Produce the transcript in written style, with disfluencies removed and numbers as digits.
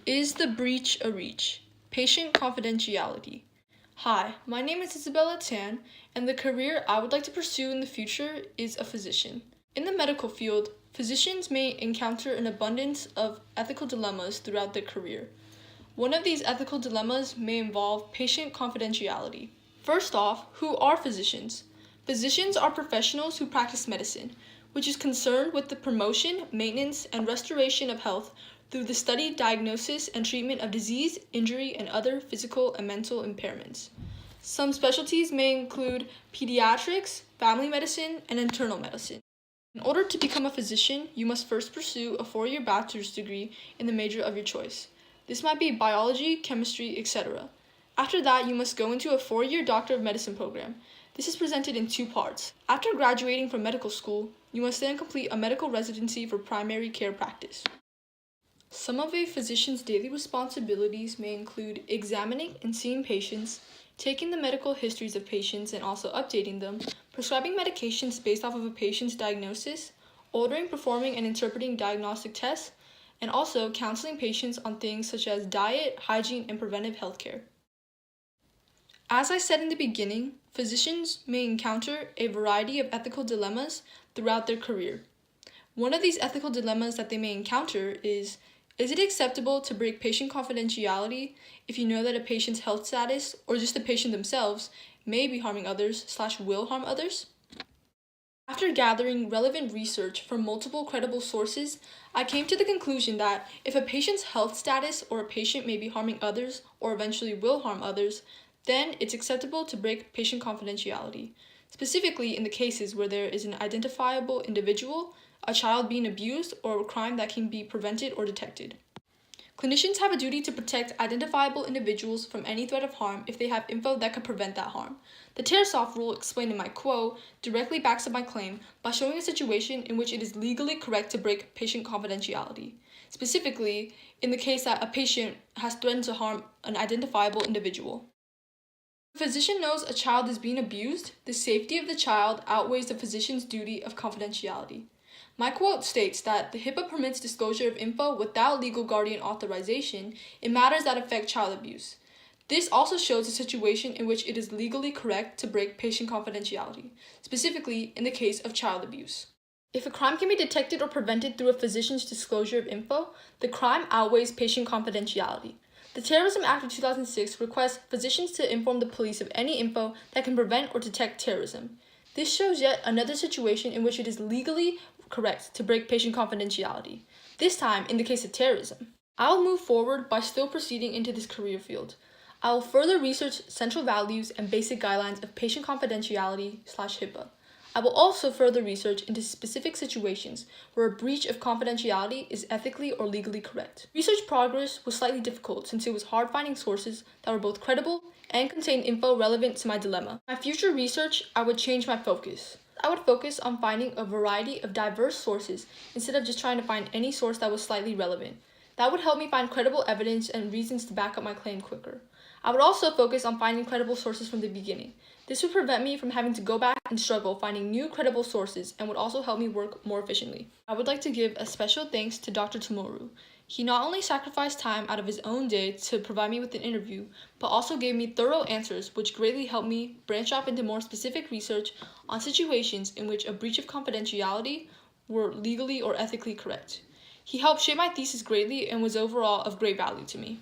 Is the breach a reach? Patient confidentiality. Hi, my name is Isabella Tan, and the career I would like to pursue in the future is a physician. In the medical field, physicians may encounter an abundance of ethical dilemmas throughout their career. One of these ethical dilemmas may involve patient confidentiality. First off, who are physicians? Physicians are professionals who practice medicine, which is concerned with the promotion, maintenance, and restoration of health through the study, diagnosis, and treatment of disease, injury, and other physical and mental impairments. Some specialties may include pediatrics, family medicine, and internal medicine. In order to become a physician, you must first pursue a 4-year bachelor's degree in the major of your choice. This might be biology, chemistry, etc. After that, you must go into a 4-year Doctor of Medicine program. This is presented in 2 parts. After graduating from medical school, you must then complete a medical residency for primary care practice. Some of a physician's daily responsibilities may include examining and seeing patients, taking the medical histories of patients and also updating them, prescribing medications based off of a patient's diagnosis, ordering, performing, and interpreting diagnostic tests, and also counseling patients on things such as diet, hygiene, and preventive healthcare. As I said in the beginning, physicians may encounter a variety of ethical dilemmas throughout their career. One of these ethical dilemmas that they may encounter is it acceptable to break patient confidentiality if you know that a patient's health status or just the patient themselves may be harming others/will harm others? After gathering relevant research from multiple credible sources, I came to the conclusion that if a patient's health status or a patient may be harming others or eventually will harm others, then it's acceptable to break patient confidentiality, specifically in the cases where there is an identifiable individual, a child being abused, or a crime that can be prevented or detected. Clinicians have a duty to protect identifiable individuals from any threat of harm if they have info that could prevent that harm. The Tarasoff rule explained in my quote directly backs up my claim by showing a situation in which it is legally correct to break patient confidentiality, specifically in the case that a patient has threatened to harm an identifiable individual. If a physician knows a child is being abused, the safety of the child outweighs the physician's duty of confidentiality. My quote states that the HIPAA permits disclosure of info without legal guardian authorization in matters that affect child abuse. This also shows a situation in which it is legally correct to break patient confidentiality, specifically in the case of child abuse. If a crime can be detected or prevented through a physician's disclosure of info, the crime outweighs patient confidentiality. The Terrorism Act of 2006 requests physicians to inform the police of any info that can prevent or detect terrorism. This shows yet another situation in which it is legally correct to break patient confidentiality, this time in the case of terrorism. I'll move forward by still proceeding into this career field. I will further research central values and basic guidelines of patient confidentiality/HIPAA. I will also further research into specific situations where a breach of confidentiality is ethically or legally correct. Research progress was slightly difficult since it was hard finding sources that were both credible and contained info relevant to my dilemma. In my future research, I would change my focus. I would focus on finding a variety of diverse sources instead of just trying to find any source that was slightly relevant. That would help me find credible evidence and reasons to back up my claim quicker. I would also focus on finding credible sources from the beginning. This would prevent me from having to go back and struggle finding new credible sources and would also help me work more efficiently. I would like to give a special thanks to Dr. Tomoru. He not only sacrificed time out of his own day to provide me with an interview, but also gave me thorough answers which greatly helped me branch off into more specific research on situations in which a breach of confidentiality were legally or ethically correct. He helped shape my thesis greatly and was overall of great value to me.